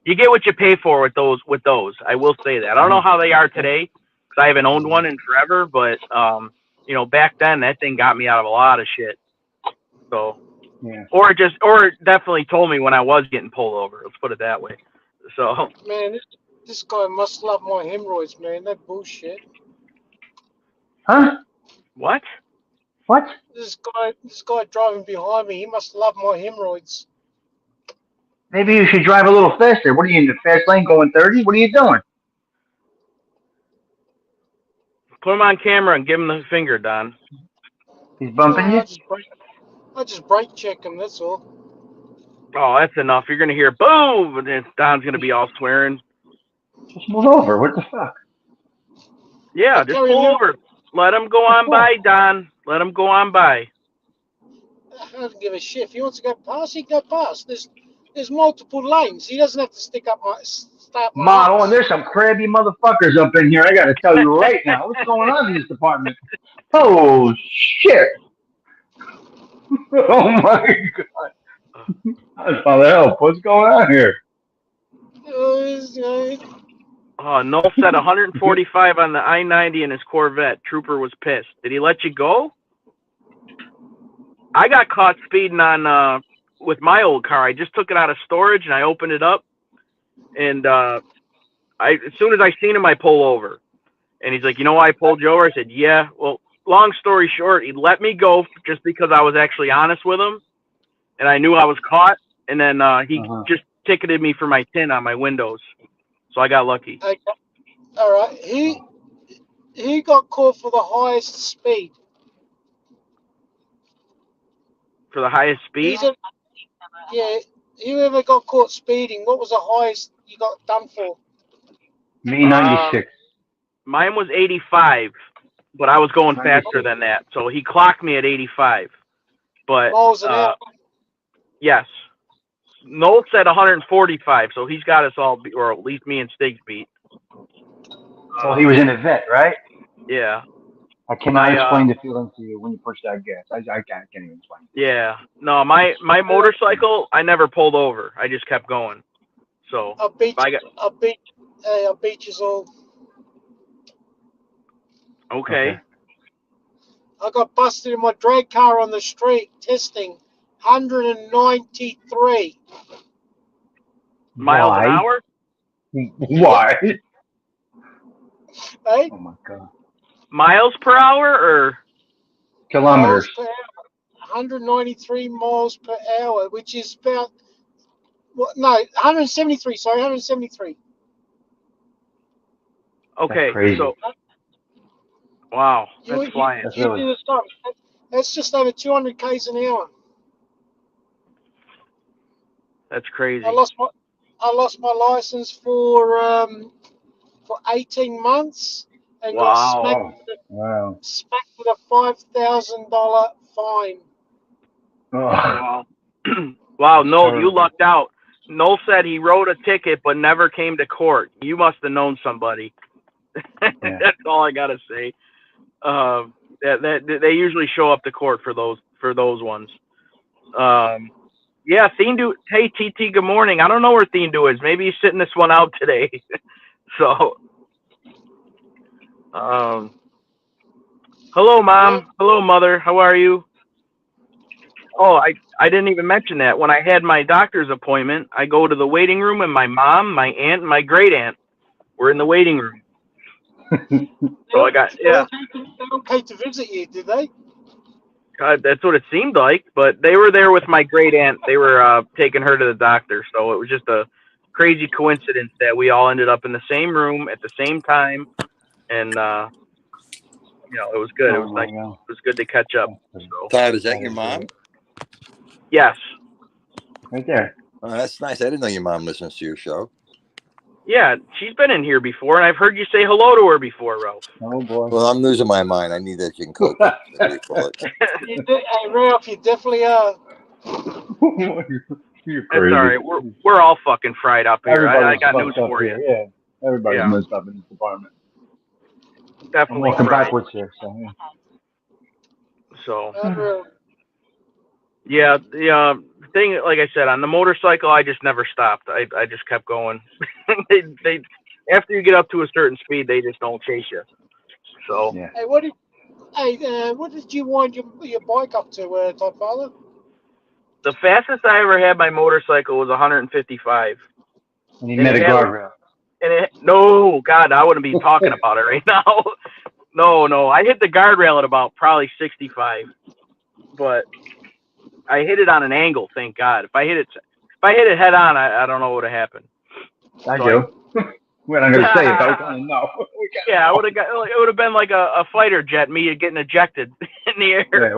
You get what you pay for with those. I will say that. I don't know how they are today, because I haven't owned one in forever. But you know, back then that thing got me out of a lot of shit. So,
yeah.
Or definitely told me when I was getting pulled over. Let's put it that way. So.
Man, this guy must love my hemorrhoids, man. That bullshit.
Huh?
What?
What?
This guy driving behind me, he must love my hemorrhoids.
Maybe you should drive a little faster. What are you in the fast lane going 30? What are you doing?
Put him on camera and give him the finger, Don.
He's bumping you?
I just brake check him, that's all.
Oh, that's enough. You're gonna hear boom, and then Don's gonna be all swearing.
Just move over. What the fuck?
Yeah, just pull over. Let him go on by, Don. Let him go on by.
I don't give a shit. If he wants to go past, he can go past. There's multiple lanes. He doesn't have to stay up my
Model, and there's some crabby motherfuckers up in here. I got to tell you right now. What's going on in this department? Oh, shit. Oh, my God. How the hell? What's going on here?
Noel said 145 on the I-90 in his Corvette. Trooper was pissed. Did he let you go? I got caught speeding on with my old car. I just took it out of storage and I opened it up, and as soon as I seen him, I pull over. And he's like, "You know why I pulled you over?" I said, "Yeah." Well, long story short, he let me go just because I was actually honest with him, and I knew I was caught. And then he just ticketed me for my tint on my windows, so I got lucky.
Okay. All right, he got caught for the highest speed.
For the highest speed?
Yeah, whoever got caught speeding, what was the highest you got done for?
Me, 96.
Mine was 85, but I was going faster than that. So he clocked me at 85. But
miles an hour.
Yes. Noel said 145, so he's got us all, or at least me and Stiggs beat.
Well, he was in a vet, right?
Yeah.
I cannot explain the feeling to you when you push that gas. I can't even explain.
Yeah. No, my motorcycle, I never pulled over. I just kept going. So
I beat Hey, I'll beat you all.
Okay.
I got busted in my drag car on the street testing 193.
Miles an
Why?
hour?
Why?
Hey,
Oh my god.
Miles per hour or?
Kilometers.
miles per hour. 193 miles per hour, which is about no 173. Sorry, 173.
Okay.
That's crazy.
So, wow,
You,
that's
you,
flying.
That's
you
really.
do the stuff. That's just over 200 k's an hour.
That's crazy.
I lost my license for 18 months and got
Wow.
Wow.
smacked with a $5,000 fine.
Oh,
Wow. Wow, Noel, you
terrible.
lucked out. Noel said he wrote a ticket but never came to court. You must have known somebody.
Yeah.
That's all I gotta say. That they usually show up to court for those ones. Yeah, Theendu. Hey, TT. Good morning. I don't know where Theendu is. Maybe he's sitting this one out today. So, hello, Mom. Hello, Mother. How are you? Oh, I didn't even mention that. When I had my doctor's appointment, I go to the waiting room, and my mom, my aunt, and my great aunt were in the waiting room. So I got
They all came to visit you, did they?
That's what it seemed like. But they were there with my great aunt. They were taking her to the doctor. So it was just a crazy coincidence that we all ended up in the same room at the same time, and it was good. It was nice.
God.
It was good to catch up. So
Todd, is that your mom?
yes,
Right there.
Oh, that's nice. I didn't know your mom listens to your show.
yeah, she's been in here before, and I've heard you say hello to her before, Ralph.
Oh boy.
Well, I'm losing my mind. I need that chicken coke. Whatever you call it.
Hey, Ralph, you definitely are.
You're
That's
crazy.
all right. We're all fucking fried up here. I got news
fucked up
for
here.
you.
Yeah. Everybody's
Yeah.
messed up in this department. I'm
Definitely
walking
fried.
backwards here, so yeah.
So
Unreal.
yeah, the thing, like I said, on the motorcycle, I just never stopped. I just kept going. they after you get up to a certain speed, they just don't chase you. So
Yeah.
Hey, what did you wind your bike up to, Todd Father?
the fastest I ever had my motorcycle was 155.
And he met a guardrail.
No, God, I wouldn't be talking about it right now. No, I hit the guardrail at about probably 65, but I hit it on an angle. Thank God. If I hit it head on, I don't know what would have happened.
I do. We're not gonna say it, but we kind of know.
Yeah, it would have been like a fighter jet, me getting ejected in the air.
Yeah,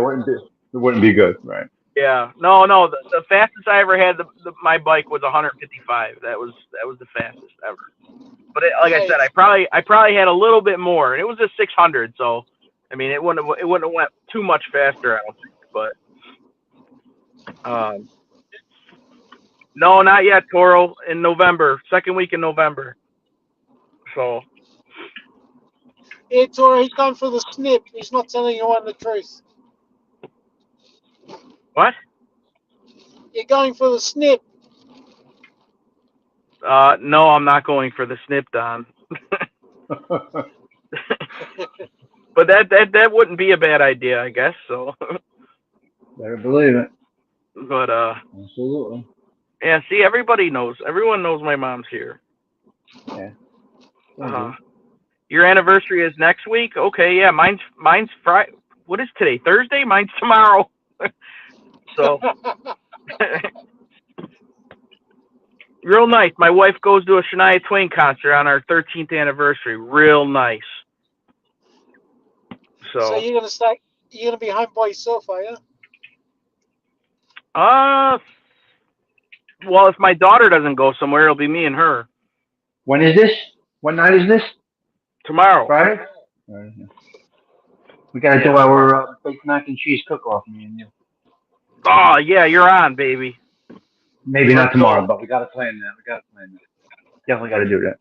it wouldn't be good, right?
Yeah, no. The fastest I ever had my bike was 155. That was the fastest ever. But like I said, I probably had a little bit more, and it was a 600. So, I mean, it wouldn't have went too much faster, I don't think. But no, not yet, Toro. In November, second week in November. So
Yeah, Tori, he's going for the snip. He's not telling you the truth.
what?
You're going for the snip.
No, I'm not going for the snip, Don. But that wouldn't be a bad idea, I guess. So.
Better believe it.
But
Absolutely.
yeah. See, everyone knows my mom's here.
Yeah.
Your anniversary is next week. Okay, yeah. Mine's Friday. What is today? Thursday. Mine's tomorrow. So. Real nice. My wife goes to a Shania Twain concert on our 13th anniversary. Real nice.
So you're gonna be home by yourself, are you?
Well, if my daughter doesn't go somewhere, it'll be me and her.
When is this? What night is this?
Tomorrow.
Friday? We gotta do our baked mac and cheese cook-off, me and you.
Oh yeah, you're on, baby.
Maybe not tomorrow, but we gotta plan that. Definitely gotta do that.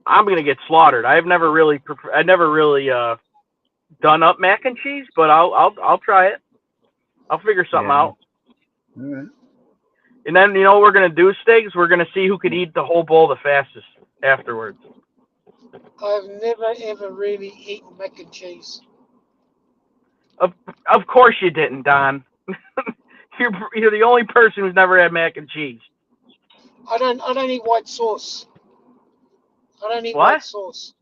I'm gonna get slaughtered. I've never really done up mac and cheese, but I'll try it. I'll figure something out.
All right.
And then what we're gonna do, Stiggs? We're gonna see who could eat the whole bowl the fastest. afterwards.
I've never ever really eaten mac and cheese.
Of course you didn't, Don. You're the only person who's never had mac and cheese.
I don't eat white sauce. I don't eat
What?
white sauce.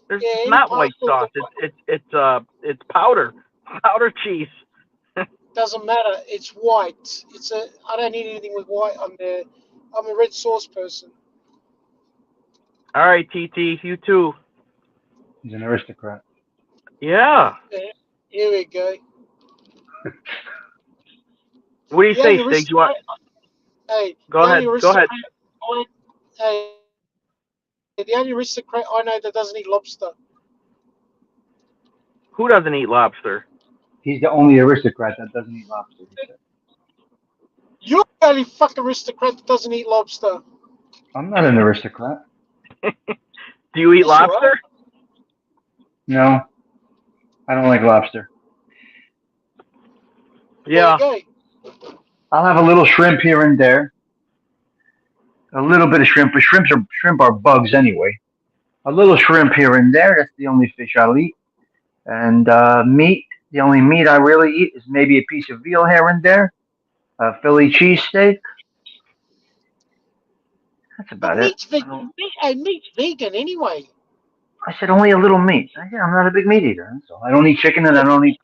There's
Yeah,
it's
any
not white
pasta
sauce. It's powder, powder cheese.
doesn't matter. It's white. I don't eat anything with white. I'm a red sauce person.
All right, TT, you too.
He's an aristocrat.
Yeah.
Yeah, here we go.
What do you
The
say,
only
Stig? You want?
Hey,
Go ahead. Go ahead.
Hey, the only aristocrat I know that doesn't eat lobster.
Who doesn't eat lobster?
He's the only aristocrat that doesn't eat lobster. He said.
You're the only fucking aristocrat that doesn't eat lobster.
I'm not an aristocrat.
Do you eat
Yes, you
lobster?
No, I don't like lobster.
Yeah.
There you go.
I'll have a little shrimp here and there. A little bit of shrimp, but shrimp are bugs anyway. A little shrimp here and there. That's the only fish I'll eat. And meat. The only meat I really eat is maybe a piece of veal here and there. A Philly cheesesteak. That's about
But
it.
meat's vegan. Meat's vegan anyway.
I said only a little meat. I'm not a big meat eater. So I don't eat chicken and I don't eat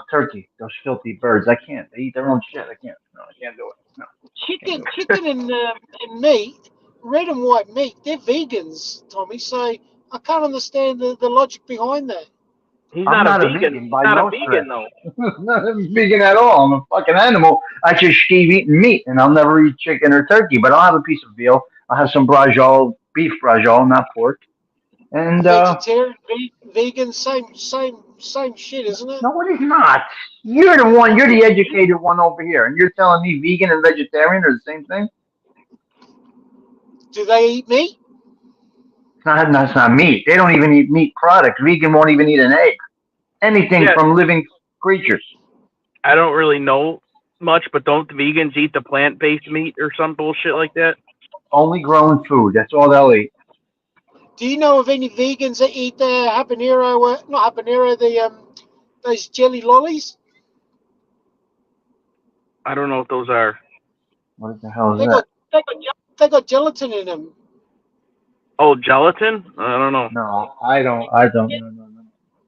turkey. Those filthy birds. I can't. They eat their own shit. I can't. No, I can't do it. No.
Chicken and meat, red and white meat, they're vegans, Tommy. So I can't understand the logic behind that.
He's
I'm
not
not
a vegan.
by
He's not
no
a vegan
stretch.
though.
I'm not a vegan at all. I'm a fucking animal. I just keep eating meat, and I'll never eat chicken or turkey. But I'll have a piece of veal. I'll have some brajol, beef brajol, not pork. And
Vegetarian, vegan, same shit, isn't it?
no, it is not. You're the one. You're the educated one over here, and you're telling me vegan and vegetarian are the same thing.
Do they eat meat?
That's not meat. They don't even eat meat product. Vegan won't even eat an egg. Anything
Yeah.
from living creatures.
I don't really know much, but don't the vegans eat the plant-based meat or some bullshit like that?
Only grown food. That's all they'll eat.
Do you know of any vegans that eat the habanero? Not habanero. Those jelly lollies.
I don't know what those are.
What the hell is
They
that?
they got gelatin in them.
Oh, gelatin? I don't know.
No, I don't. No.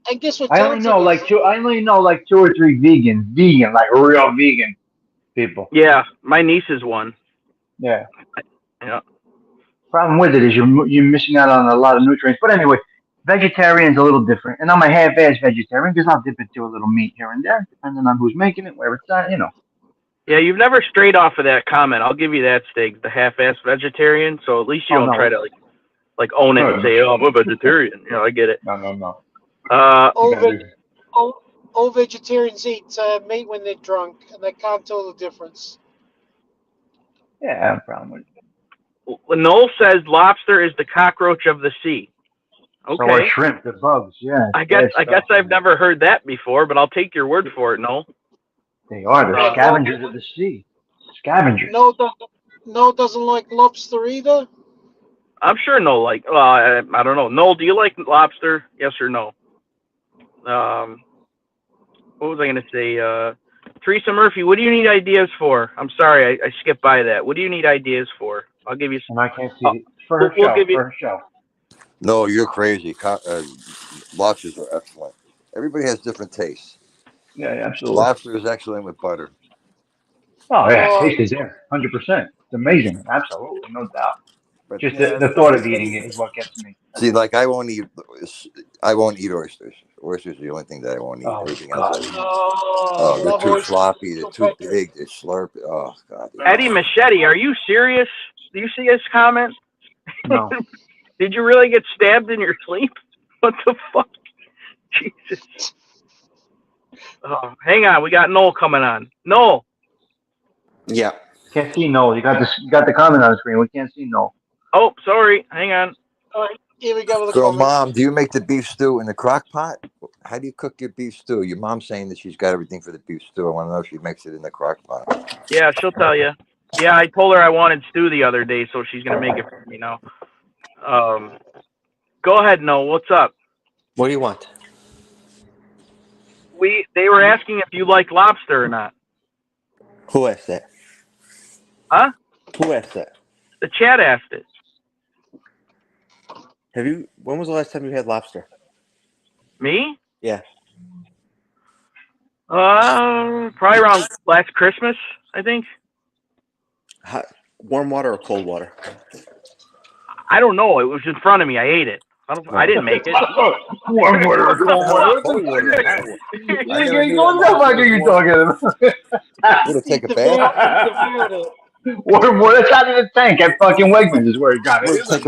And guess what?
I only
Gelatin
know
is?
like two. I only know like two or three vegan, like real vegan people.
Yeah, my niece is one.
Yeah.
Yeah.
Problem with it is you're missing out on a lot of nutrients. But anyway, vegetarian's a little different, and I'm a half-ass vegetarian because I'll dip into a little meat here and there, depending on who's making it, where it's at.
Yeah, you've never strayed off of that comment. I'll give you that, Stig, the half-ass vegetarian. So at least you don't try to like own it and say, "Oh, I'm a vegetarian." I get it.
No.
All vegetarians eat meat when they're drunk, and they can't tell the difference.
Yeah, I have a problem with it.
Noel says lobster is the cockroach of the sea. Okay.
So are shrimp, the bugs. Yeah.
I guess I've never heard that before, but I'll take your word for it, Noel.
They are. They're scavengers of the sea. Scavengers.
No, doesn't like lobster either.
I'm sure Noel I don't know. Noel, do you like lobster? Yes or no? What was I going to say? Teresa Murphy, what do you need ideas for? I'm sorry, I skipped by that. What do you need ideas for? I'll give you some.
And I can't see it. For her show.
No, you're crazy. Lobsters are excellent. Everybody has different tastes.
Yeah, absolutely.
Lobster is excellent with butter.
Oh yeah, taste is there, 100%. It's amazing, absolutely, no doubt. But just the thought of eating it is what gets me.
See, like I won't eat oysters. Oysters are the only thing that I won't eat.
Oh,
Everything
God.
else. They're too
oysters.
sloppy. They're too big. They're slurpy. Oh God.
Eddie Machete, are you serious? Do you see his comment?
No.
Did you really get stabbed in your sleep? What the fuck? Jesus. Oh, hang on, we got Noel coming on. Noel.
Yeah.
Can't see Noel. You got the comment on the screen. We can't see Noel.
Oh, sorry. Hang on.
All right, here we go with the
So,
comments.
Mom, do you make the beef stew in the crock pot? How do you cook your beef stew? Your mom's saying that she's got everything for the beef stew. I want to know if she makes it in the crock pot.
Yeah, she'll tell you. Yeah, I told her I wanted stew the other day, so she's gonna make it for me now. Go ahead, No. What's up?
What do you want?
They were asking if you like lobster or not.
Who asked that?
Huh?
Who asked that?
The chat asked it.
Have you? When was the last time you had lobster?
Me?
Yeah.
Probably around last Christmas, I think.
Hot, warm water or cold water?
I don't know. It was in front of me. I ate it. I didn't make it.
Warm water or cold
Hell,
water?
cold water or hot water? I never
What
knew that
the fuck
lobster
are
was
you
warm.
talking about?
Would it take a
He
bath?
devoured it.
Warm water? It's out of the tank at fucking Wegmans is where he got it.
Would it take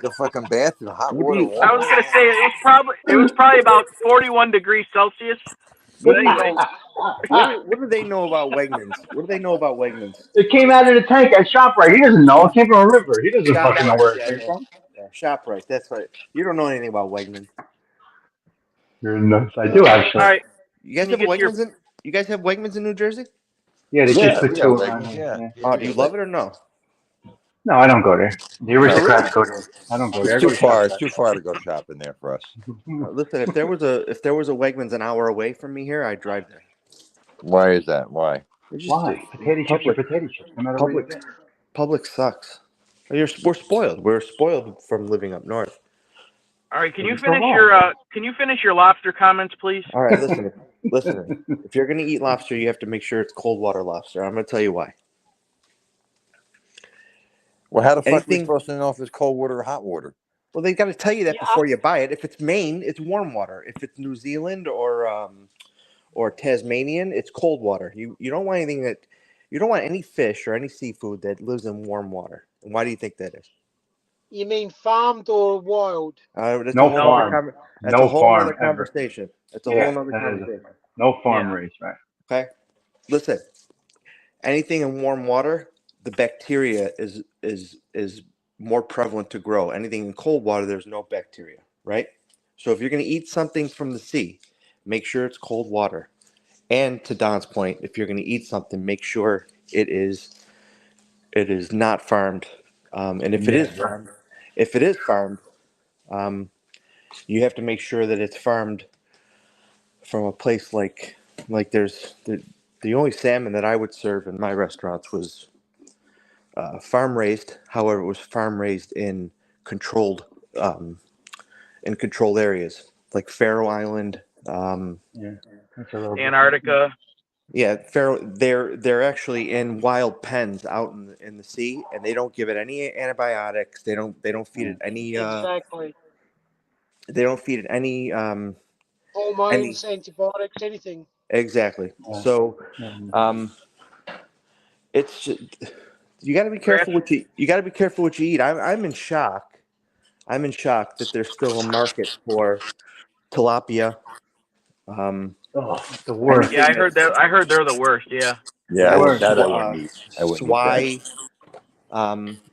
a fucking bath in hot
What do
water?
you?
I was gonna say it was probably about 41 degrees Celsius.
What do you?
So
What do they know about Wegmans? What do they know about Wegmans?
It came out of the tank at ShopRite. He doesn't know. It came from a river. He doesn't fucking know where it
Yeah,
came
yeah,
from.
yeah. ShopRite. That's right. You don't know anything about Wegmans.
You're nuts. I do
all
actually.
right.
You guys
Can you
have
get to your
Wegmans in? You guys have Wegmans in New Jersey?
Yeah, they just
Yeah,
put
we got
two around
Wegmans.
here.
Yeah.
Yeah.
Do you love it or no?
No, I don't go there. The
No,
aristocrats go there. I don't go there.
it's
I go
too
to
far. It's
ShopRite.
too far to go shopping there for us.
Listen, if there was a Wegmans an hour away from me here, I'd drive there.
Why is that? Why?
It's just
Why? Potato chips are potato chips, no matter where you
public
get.
public sucks. We're spoiled. We're spoiled from living up north.
All right. Can you
You're so
finish
wrong.
your lobster comments, please?
All right, listen. If you're gonna eat lobster, you have to make sure it's cold water lobster. I'm gonna tell you why.
Well, how the fuck are we
Anything.
supposed to know if it's cold water or hot water?
Well, they got to tell you that
Yeah,
before you buy it. If it's Maine, it's warm water. If it's New Zealand or Tasmanian, it's cold water. You don't want anything that you don't want any fish or any seafood that lives in warm water. And why do you think that is?
you mean farmed or wild?
That's a
No
whole
No.
nother
farm.
that's a
No
whole
farm
nother
ever.
conversation. That's a whole
Yeah,
nother
that is
conversation.
no farm
Yeah.
race, right?
Okay, listen. Anything in warm water, the bacteria is more prevalent to grow. Anything in cold water, there's no bacteria, right? So if you're going to eat something from the sea, make sure it's cold water. And to Don's point, if you're going to eat something, make sure it is not farmed. And if it is
Yeah.
farmed, if it is farmed, um, you have to make sure that it's farmed from a place like the only salmon that I would serve in my restaurants was farm raised. However, it was farm raised um, in controlled areas like Faroe Island.
Yeah. That's a little different.
Antarctica.
Yeah, Faroe. They're actually in wild pens out in the sea, and they don't give it any antibiotics. They don't feed
Yeah.
it any.
Exactly.
They don't feed it any.
Hormones, antibiotics, anything.
Exactly.
Yeah.
So,
Yeah.
um, it's just, you got to be
Grass.
careful what you got to be careful what you eat. I'm in shock. I'm in shock that there's still a market for tilapia.
Oh, the worst.
Yeah,
Anything that's
I heard they're the worst. Yeah.
Yeah,
The
that's
worst.
I wouldn't eat. I wouldn't eat that.
swai.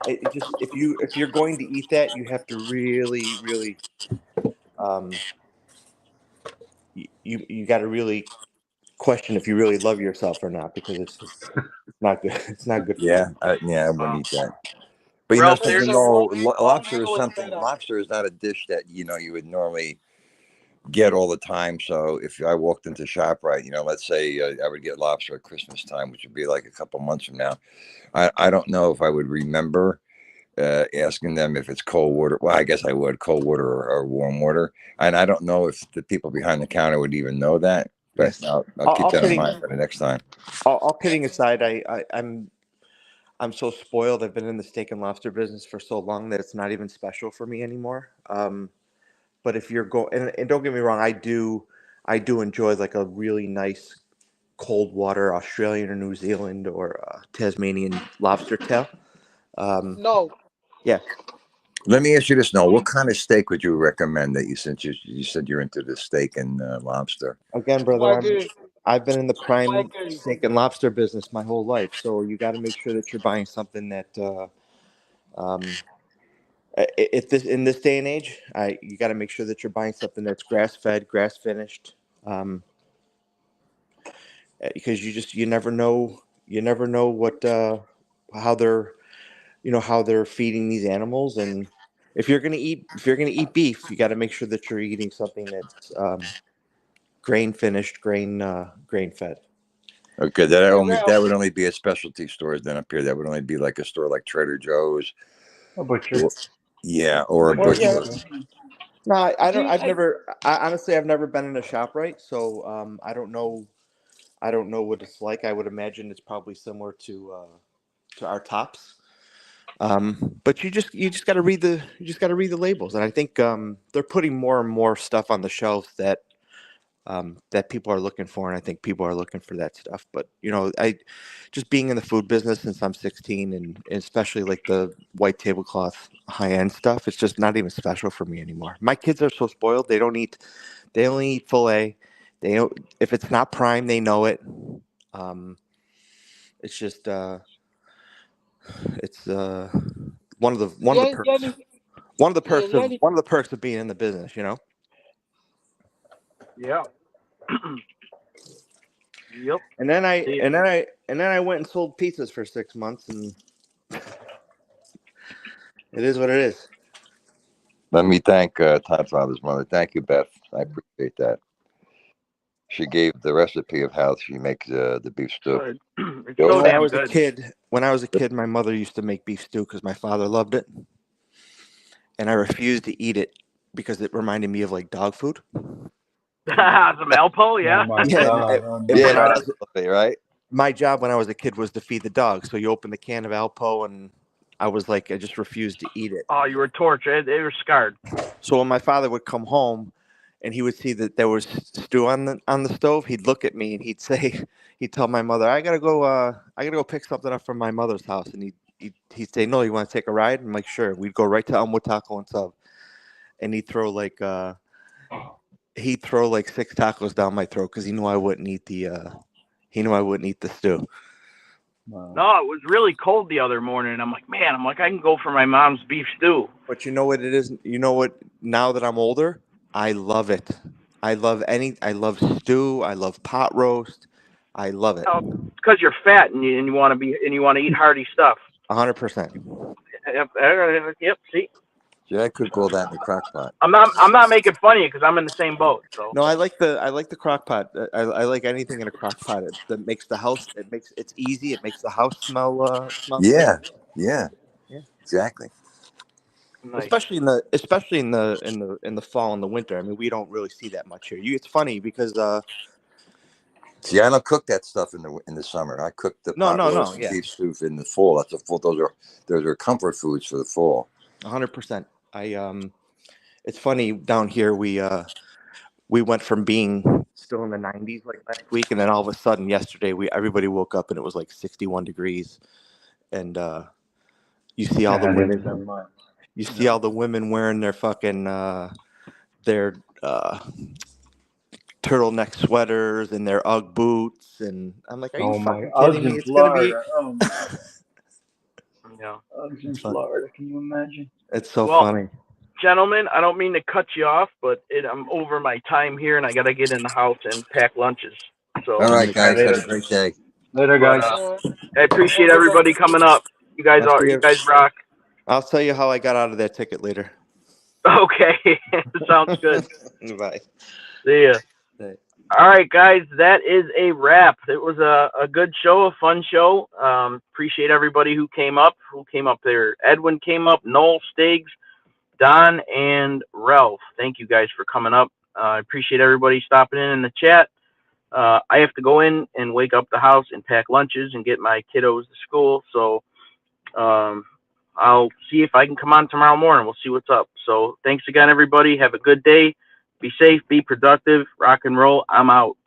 It just if you're going to eat that, you have to really um, you got to really question if you really love yourself or not because it's just it's not good. It's not good for you.
I wouldn't eat that. But you know
Ralph,
Okay,
there's
something,
so
though, lobster is
wild is
something.
better.
Lobster is not a dish that you would normally get all the time. So if I walked into ShopRite, let's say I would get lobster at Christmas time, which would be like a couple months from now. I don't know if I would remember asking them if it's cold water. Well, I guess I would, cold water or warm water. And I don't know if the people behind the counter would even know that. But I'll keep
All
that in
kidding,
mind for the next time.
all kidding aside, I'm so spoiled. I've been in the steak and lobster business for so long that it's not even special for me anymore. But if you're going, and don't get me wrong, I do enjoy like a really nice cold water Australian or New Zealand or Tasmanian lobster tail.
No,
Yeah,
Let me ask you this, Noel. What kind of steak would you recommend that since you said you're into the steak and lobster?
again, brother,
Wagyu.
I've been in the prime
Wagyu.
steak and lobster business my whole life, so you got to make sure that you're buying something that um, if this in this day and age, you got to make sure that you're buying something that's grass fed, grass finished, because you never know what how they're how they're feeding these animals, and if you're gonna eat beef, you got to make sure that you're eating something that's grain finished, grain fed.
Okay,
Hey, Ralph.
that would only be at specialty stores then up here. That would only be like a store like Trader Joe's.
A butcher.
Or, yeah, or a
Well,
butcher.
yeah. No, I don't.
Do you, hey,
Honestly, I've never been in a shop, right? So I don't know. I don't know what it's like. I would imagine it's probably similar to our tops. But you just got to read the labels, and I think they're putting more and more stuff on the shelves that that people are looking for, and I think people are looking for that stuff. But I just being in the food business since I'm 16, and especially like the white tablecloth high end stuff, it's just not even special for me anymore. My kids are so spoiled; they only eat filet. They don't, if it's not prime, they know it. It's just it's one of the
the
perks.
only, yeah, the only,
One of the perks of being in the business,
Yeah. Yep.
And then I
See,
went and sold pizzas for 6 months, and it is what it is.
Let me thank Todd Father's mother. Thank you, Beth. I appreciate that. She gave the recipe of how she makes the beef stew.
good. It's
Go
so
When I
damn
was a
good.
kid, my mother used to make beef stew because my father loved it, and I refused to eat it because it reminded me of like dog food.
Some Alpo, yeah.
Oh my
Yeah,
God.
and
Yeah,
when I
that's
was
lovely, right?
my job when I was a kid was to feed the dogs. So you open the can of Alpo, and I was like, I just refused to eat it.
Oh, you were tortured. They were scarred.
So when my father would come home and he would see that there was stew on the stove, he'd look at me and he'd say, he'd tell my mother, I gotta go pick something up from my mother's house. And he'd say, no, you want to take a ride? I'm like, sure. We'd go right to Elmwood Taco and Sub, and he'd throw like 6 tacos down my throat because he knew I wouldn't eat the stew.
Wow.
No, it was really cold the other morning. I'm like, man, I can go for my mom's beef stew.
But you know what it is? You know what? Now that I'm older, I love it. I love stew. I love pot roast. I love it.
Oh, it's because you're fat and you want to eat hearty stuff.
100%.
Yep. See,
Yeah, I cook all that in the crock pot.
I'm not making fun of you because I'm in the same boat. So
No, I like the crock pot. I like anything in a crock pot that makes the house. It's easy. It makes the house smell
Yeah,
good.
yeah,
Yeah.
exactly.
nice.
Especially in the fall and the winter. I mean, we don't really see that much here. It's funny because
See, I don't cook that stuff in the summer. I cook the pot roast and
yeah,
beef stew in the fall. That's the fall. Those are comfort foods for the fall.
100%. It's funny down here. We went from being still in the 90s like last week, and then all of a sudden yesterday everybody woke up and it was like 61 degrees, and you see all the women. You see all the women wearing their fucking their turtleneck sweaters and their UGG boots, and I'm like, are you fucking kidding me? It's gonna be.
Oh my
Yeah.
Uggs in
It's fun.
Florida. Can you imagine?
It's so
Well,
funny.
Gentlemen, I don't mean to cut you off, but I'm over my time here, and I gotta get in the house and pack lunches. So,
All right, guys,
Later.
have a great day.
Later,
but,
guys.
I appreciate everybody coming up. You guys rock.
I'll tell you how I got out of that ticket later.
Okay, sounds good.
Bye.
See ya.
Bye.
All right, guys, that is a wrap. It was a good show, a fun show. Appreciate everybody who came up there. Edwin came up, Noel, Stiggs, Don, and Ralph. Thank you guys for coming up. I appreciate everybody stopping in the chat. I have to go in and wake up the house and pack lunches and get my kiddos to school. So I'll see if I can come on tomorrow morning. We'll see what's up. So thanks again, everybody. Have a good day. Be safe. Be productive. Rock and roll. I'm out.